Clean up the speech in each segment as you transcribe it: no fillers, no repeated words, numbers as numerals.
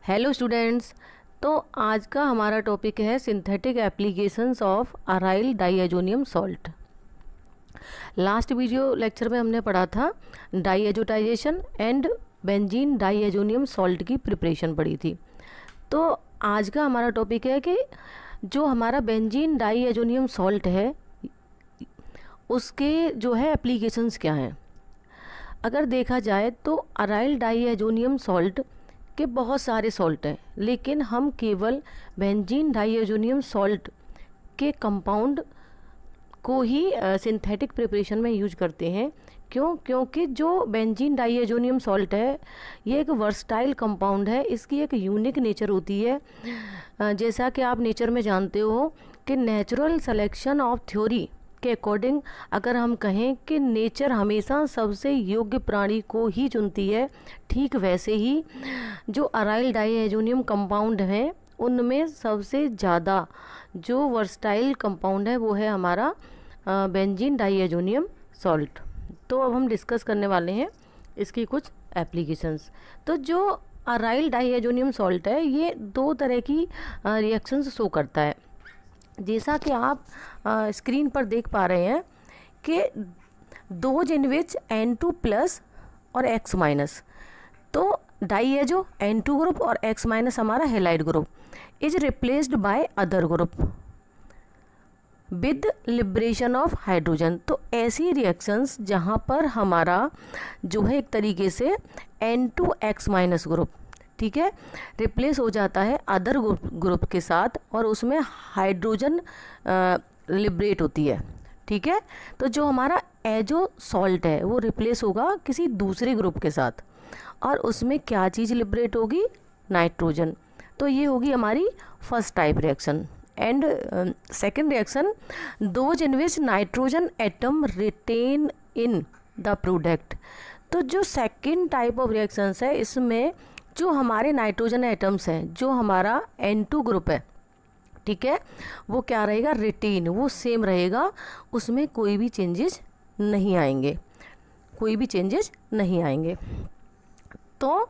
Hello students. तो आज का हमारा टॉपिक है synthetic applications of aryl diazonium salt. Last video lecture में हमने पढ़ा था diazotisation and benzene diazonium salt की प्रिपरेशन पढ़ी थी। तो आज का हमारा टॉपिक है कि जो हमारा बेंजीन डाइएजोनियम सॉल्ट है उसके जो है एप्लीकेशंस क्या हैं। अगर देखा जाए तो अराइल डाइएजोनियम सॉल्ट के बहुत सारे सॉल्ट हैं, लेकिन हम केवल बेंजीन डाइएजोनियम सॉल्ट के कंपाउंड को ही सिंथेटिक प्रिपरेशन में यूज करते हैं। क्योंकि जो बेंजीन डाइएजोनियम सॉल्ट है ये एक वर्सटाइल कंपाउंड है, इसकी एक यूनिक नेचर होती है। जैसा कि आप नेचर में जानते हो कि नेचुरल सिलेक्शन ऑफ थ्योरी के अकॉर्डिंग अगर हम कहें कि नेचर हमेशा सबसे योग्य प्राणी को ही चुनती है, ठीक वैसे ही जो अराइल डाइएजोनियम कंपाउंड हैं उनमें सबसे ज़्यादा जो वर्सटाइल कंपाउंड है वो है हमारा बेंजीन डाइएजोनियम सॉल्ट। तो अब हम डिस्कस करने वाले हैं इसकी कुछ एप्लीकेशंस। तो जो अराइल डाइएजोनियम सॉल्ट है ये दो तरह की रिएक्शंस शो करता है। जैसा कि आप स्क्रीन पर देख पा रहे हैं कि those in which N2 plus और X माइनस, तो डाइएजो N2 ग्रुप और X माइनस हमारा halide group is replaced by other group with liberation of hydrogen. तो ऐसी रिएक्शंस जहाँ पर हमारा जो है एक तरीके से N2X माइनस ग्रुप, ठीक है, रिप्लेस हो जाता है अदर ग्रुप के साथ और उसमें हाइड्रोजन लिबरेट होती है, ठीक है। तो जो हमारा एजो सॉल्ट है वो रिप्लेस होगा किसी दूसरे ग्रुप के साथ और उसमें क्या चीज़ लिबरेट होगी, नाइट्रोजन। तो ये होगी हमारी first type reaction. And second reaction, those in which nitrogen atom retain in the product. तो जो सेकेंड टाइप ऑफ रिएक्शंस है इसमें जो हमारे नाइट्रोजन एटम्स हैं, जो हमारा N2 ग्रुप है, ठीक है, वो क्या रहेगा, रिटेन, वो सेम रहेगा, उसमें कोई भी चेंजेस नहीं आएंगे, कोई भी चेंजेस नहीं आएंगे। तो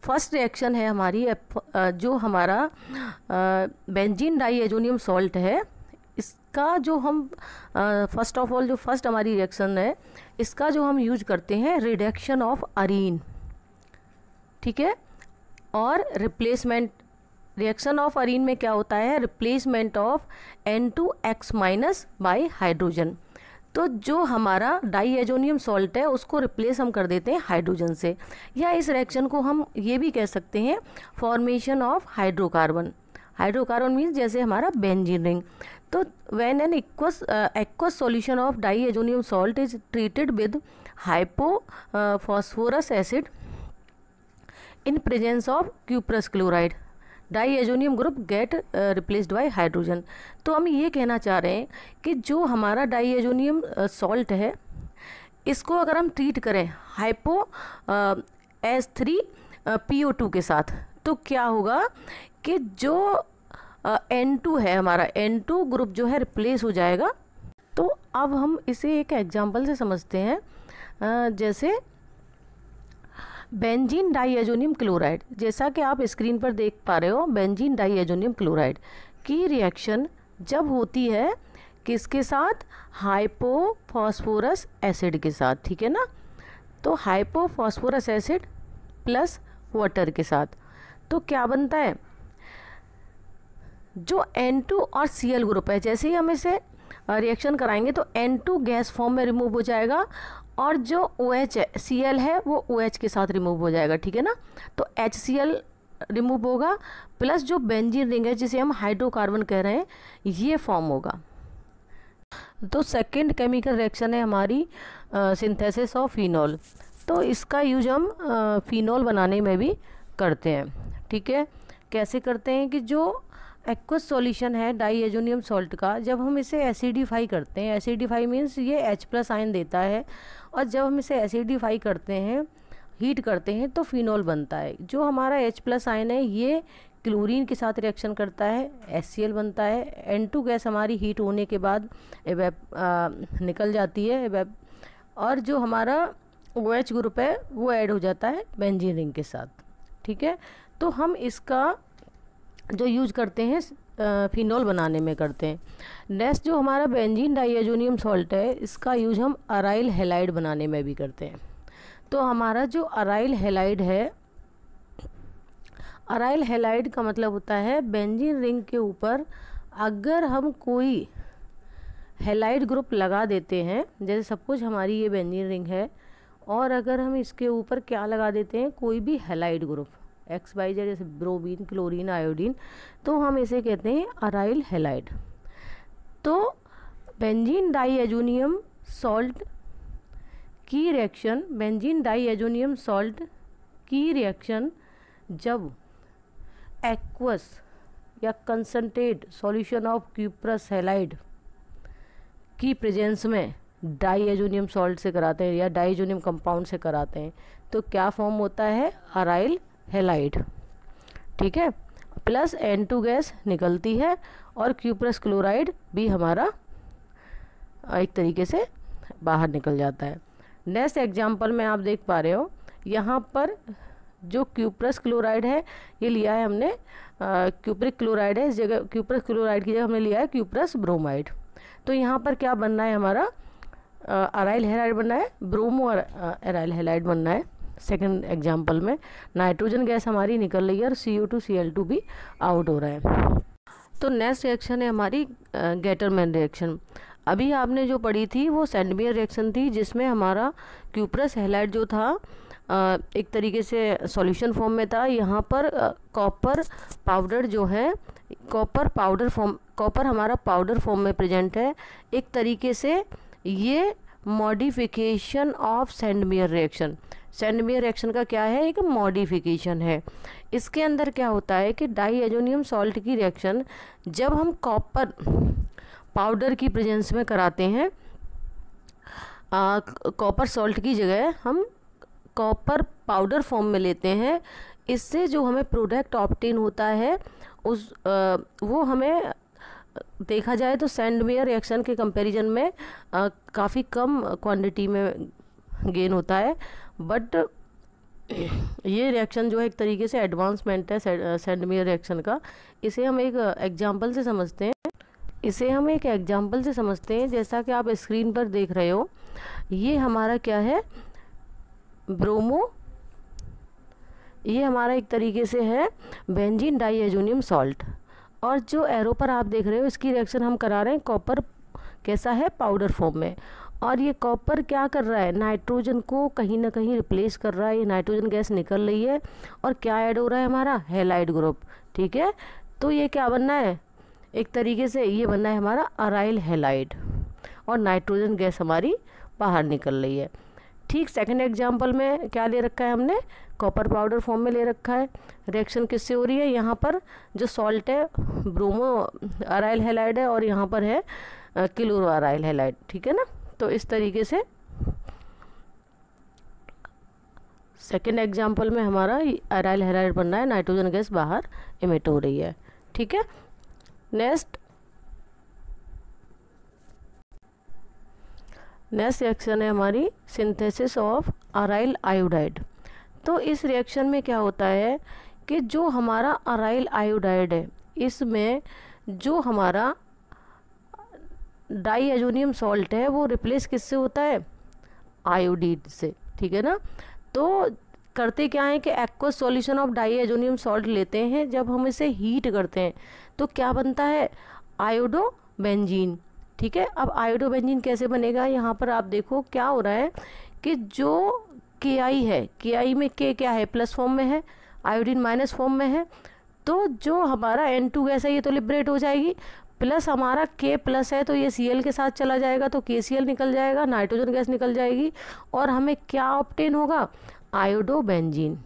फर्स्ट रिएक्शन है हमारी जो हमारा बेंजीन डाइएजोनियम सॉल्ट है, इसका जो हम फर्स्ट ऑफ ऑल जो फर्स्ट हमारी रिएक्शन है इसका जो हम यूज करते हैं रिडक्शन ऑफ अरीन, ठीक है। और रिप्लेसमेंट रिएक्शन ऑफ अरीन में क्या होता है, replacement of N2X minus y hydrogen. तो जो हमारा डाइएजोनियम सॉल्ट है उसको रिप्लेस हम कर देते हैं हाइड्रोजन से, या इस रिएक्शन को हम ये भी कह सकते हैं formation of hydrocarbon. Hydrocarbon means जैसे हमारा बेंजीन रिंग। तो when an aqueous solution of diazonium salt is treated with hypophosphorous acid in presence of cuprous chloride, diazonium group gate replaced by hydrogen. तो हम ये कहना चाह रहे हैं कि जो हमारा डाइएजोनियम सॉल्ट है इसको अगर हम ट्रीट करें हाइपो H3PO2 के साथ, तो क्या होगा कि जो N2 है हमारा N2 ग्रुप जो है रिप्लेस हो जाएगा। तो अब हम इसे एक एग्जांपल से समझते हैं। जैसे बेंजीन डाइएजोनियम क्लोराइड, जैसा कि आप स्क्रीन पर देख पा रहे हो, बेंजीन डाइएजोनियम क्लोराइड की रिएक्शन जब होती है किसके साथ, हाइपोफॉस्फोरस एसिड के साथ, ठीक है ना। तो हाइपोफॉस्फोरस एसिड प्लस वाटर के साथ, तो क्या बनता है, जो N2 और Cl ग्रुप है, जैसे ही हम इसे रिएक्शन कराएंगे तो N2 गैस फॉर्म में रिमूव हो जाएगा और जो OH है Cl है वो OH के साथ रिमूव हो जाएगा, ठीक है ना। तो HCl रिमूव होगा प्लस जो बेंजीन रिंग है जिसे हम हाइड्रोकार्बन कह रहे हैं ये फॉर्म होगा। तो सेकंड केमिकल रिएक्शन है हमारी सिंथेसिस ऑफ फिनॉल। तो इसका यूज हम फिनॉल बनाने में भी करते हैं, ठीक है। कैसे करते हैं कि जो एक्वस सॉल्यूशन है डाइएजोनियम सॉल्ट का, जब हम इसे एसिडिफाई करते हैं, एसिडिफाई मीन्स ये H+ आयन देता है, और जब हम इसे एसिडिफाई करते हैं, हीट करते हैं, तो फिनॉल बनता है। जो हमारा H+ आयन है ये क्लोरीन के साथ रिएक्शन करता है, HCl बनता है। N2 गैस हमारी हीट होने के बाद निकल जाती है और जो हमारा OH ग्रुप है वो ऐड हो जाता है बेंजीन रिंग के साथ, ठीक है। तो हम इसका जो यूज करते हैं फिनॉल बनाने में करते हैं। नेक्स्ट जो हमारा बेंजीन डाइएजोनियम सॉल्ट है, इसका यूज हम अराइल हैलाइड बनाने में भी करते हैं। तो हमारा जो अराइल हैलाइड है, अराइल हैलाइड का मतलब होता है बेंजीन रिंग के ऊपर अगर हम कोई हैलाइड ग्रुप लगा देते हैं, जैसे सपोज हमारी ये बेंजीन रिंग है और अगर हम इसके ऊपर क्या लगा देते हैं, कोई भी हैलाइड ग्रुप XYZ, जैसे ब्रोमीन, क्लोरीन, आयोडीन, तो हम इसे कहते हैं अराइल हैलाइड। तो बेंजीन डाइएजोनियम सॉल्ट की रिएक्शन, बेंजीन डाइएजोनियम सॉल्ट की रिएक्शन जब एक्वस या concentrate solution of cuprous halide की प्रेजेंस में डाइएजोनियम सॉल्ट से कराते हैं या डाइएजोनियम कंपाउंड से कराते हैं, तो क्या फॉर्म होता है, अराइल हैलाइड। ठीक है, प्लस N2 गैस निकलती है और क्यूप्रस क्लोराइड भी हमारा एक तरीके से बाहर निकल जाता है। नेक्स्ट एग्जांपल में आप देख पा रहे हो, यहाँ पर जो क्यूप्रस क्लोराइड है ये लिया है हमने, क्यूप्रिक क्लोराइड है, इस जगह क्यूप्रस क्लोराइड की जगह हमने लिया है क्यूप्रस ब्रोमाइड। तो यहाँ पर क्या बनना है हमारा, अराइल हैलाइड बनना है, ब्रोमो अराइल हैलाइड बनना है। सेकंड एग्जांपल में नाइट्रोजन गैस हमारी निकल रही है और CO2 Cl2 भी आउट हो रहा है। तो नेक्स्ट रिएक्शन है हमारी गेटरमैन रिएक्शन। अभी आपने जो पढ़ी थी वो सैंडमेयर रिएक्शन थी, जिसमें हमारा क्यूप्रस हैलाइड जो था एक तरीके से सॉल्यूशन फॉर्म में था। यहाँ पर कॉपर पाउडर जो है, कॉपर पाउडर फॉर्म, कॉपर हमारा पाउडर फॉर्म में प्रेजेंट है। एक तरीके से ये modification of Sandmeyer reaction, Sandmeyer reaction का क्या है, एक मॉडिफिकेशन है। इसके अंदर क्या होता है कि डाइएजोनियम सॉल्ट की रिएक्शन जब हम कॉपर पाउडर की प्रेजेंस में कराते हैं, कॉपर सॉल्ट की जगह हम कॉपर पाउडर फॉर्म में लेते हैं, इससे जो हमें प्रोडक्ट ऑब्टेन होता है उस वो हमें देखा जाए तो सैंडमेयर रिएक्शन के कंपैरिजन में काफ़ी कम क्वांटिटी में गेन होता है। बट ये रिएक्शन जो है एक तरीके से एडवांसमेंट है सैंडमेयर रिएक्शन का। इसे हम एक एग्जांपल से समझते हैं, इसे हम एक एग्जांपल से समझते हैं। जैसा कि आप स्क्रीन पर देख रहे हो, ये हमारा क्या है, ब्रोमो, ये हमारा एक तरीके से है बेंजीन डाइएजोनियम सॉल्ट, और जो एरो पर आप देख रहे हो इसकी रिएक्शन हम करा रहे हैं कॉपर कैसा है, पाउडर फॉर्म में। और ये कॉपर क्या कर रहा है, नाइट्रोजन को कहीं ना कहीं रिप्लेस कर रहा है, ये नाइट्रोजन गैस निकल रही है और क्या ऐड हो रहा है हमारा, हैलाइड ग्रुप। ठीक है, तो ये क्या बनना है, एक तरीके से ये बनना है हमारा अराइल हैलाइड और नाइट्रोजन गैस हमारी बाहर निकल रही है। ठीक सेकंड एग्जांपल में क्या ले रखा है हमने, कॉपर पाउडर फॉर्म में ले रखा है। रिएक्शन किससे हो रही है, यहाँ पर जो सॉल्ट है ब्रोमो अराइल हैलाइड है और यहाँ पर है क्लोरो अराइल हैलाइड। ठीक है ना, तो इस तरीके से सेकंड एग्जांपल में हमारा अराइल हैलाइड बन रहा है, नाइट्रोजन गैस बाहर इमिट हो रही है। ठीक है, नेक्स्ट रिएक्शन है हमारी सिंथेसिस ऑफ अराइल आयोडाइड। तो इस रिएक्शन में क्या होता है कि जो हमारा अराइल आयोडाइड है, इसमें जो हमारा डाइएजोनियम सॉल्ट है वो रिप्लेस किससे होता है, आयोडीन से। ठीक है ना, तो करते क्या है कि aqueous solution of diazonium salt लेते हैं, जब हम इसे हीट करते हैं तो क्या बनता है, आयोडो बेंजीन। ठीक है, अब आयोडो बेंजीन कैसे बनेगा, यहाँ पर आप देखो क्या हो रहा है कि जो KI है, KI में K क्या है, प्लस फॉर्म में है, आयोडीन माइनस फॉर्म में है, तो जो हमारा N2 गैस है ये तो लिबरेट हो जाएगी, प्लस हमारा K प्लस है तो ये Cl के साथ चला जाएगा तो KCl निकल जाएगा, नाइट्रोजन गैस निकल जाएगी और हमें क्या ऑब्टेन होगा, आयोडो बेंजीन।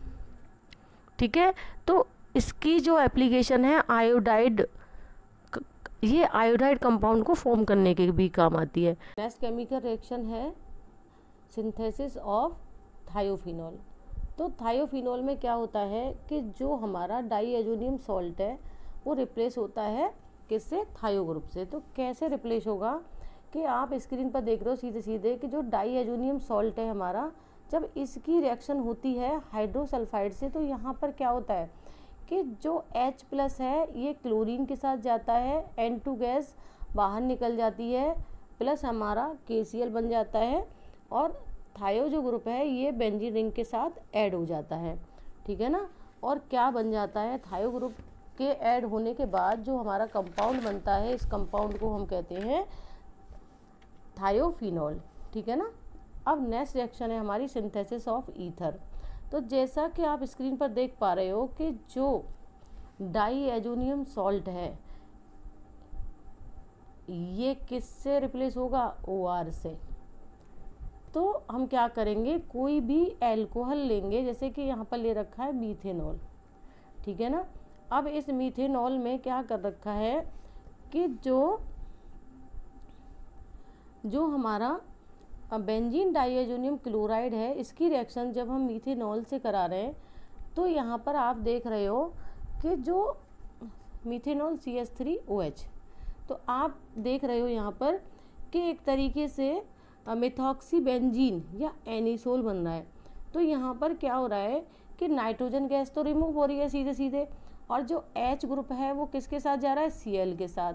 ठीक है, तो इसकी जो एप्लीकेशन है आयोडाइड, ये आयोडाइड कंपाउंड को फॉर्म करने के भी काम आती है। नेक्स्ट केमिकल रिएक्शन है सिंथेसिस ऑफ थायोफिनॉल। तो थायोफिनॉल में क्या होता है कि जो हमारा डाइएजोनियम सॉल्ट है वो रिप्लेस होता है किससे, थायो ग्रुप से। तो कैसे रिप्लेस होगा कि आप स्क्रीन पर देख रहे हो सीधे सीधे कि जो डाइएजोनियम सॉल्ट है हमारा, जब इसकी रिएक्शन होती है हाइड्रोसल्फाइड से तो यहाँ पर क्या होता है कि जो H+ है ये क्लोरीन के साथ जाता है, N2 गैस बाहर निकल जाती है, प्लस हमारा KCl बन जाता है और थायो जो ग्रुप है ये बेंजीन रिंग के साथ ऐड हो जाता है, ठीक है ना। और क्या बन जाता है, थायो ग्रुप के ऐड होने के बाद जो हमारा कंपाउंड बनता है, इस कंपाउंड को हम कहते हैं थायोफिनॉल, ठीक है ना। अब नेक्स्ट रिएक्शन है हमारी सिंथेसिस ऑफ ईथर। तो जैसा कि आप स्क्रीन पर देख पा रहे हो कि जो डाईएजोनियम सॉल्ट है ये किससे रिप्लेस होगा, OR से। तो हम क्या करेंगे, कोई भी एल्कोहल लेंगे, जैसे कि यहाँ पर ले रखा है मीथेनॉल, ठीक है ना। अब इस मीथेनॉल में क्या कर रखा है कि जो हमारा बेंजीन डाईएजोनियम क्लोराइड है इसकी रिएक्शन जब हम मीथेनॉल से करा रहे हैं तो यहाँ पर आप देख रहे हो कि जो मीथेनॉल CH3OH, तो आप देख रहे हो यहाँ पर कि एक तरीके से मेथॉक्सी बेंजीन या एनिसोल बन रहा है। तो यहाँ पर क्या हो रहा है कि नाइट्रोजन गैस तो रिमूव हो रही है सीधे सीधे, और जो H ग्रुप है वो किसके साथ जा रहा है, Cl के साथ,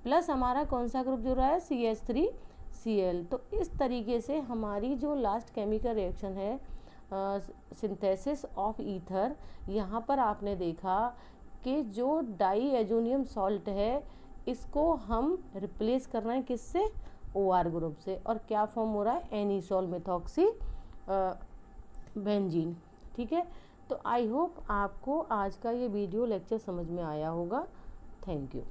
प्लस हमारा कौन सा ग्रुप जुड़ रहा है, CH3Cl। तो इस तरीके से हमारी जो लास्ट केमिकल रिएक्शन है सिंथेसिस ऑफ ईथर, यहाँ पर आपने देखा कि जो डाईएजोनियम सॉल्ट है इसको हम रिप्लेस कर रहे हैं किससे, OR ग्रुप से, और क्या फॉर्म हो रहा है, एनिसोल मेथॉक्सी बेंजीन, ठीक है। तो आई होप आपको आज का ये वीडियो लेक्चर समझ में आया होगा। Thank you.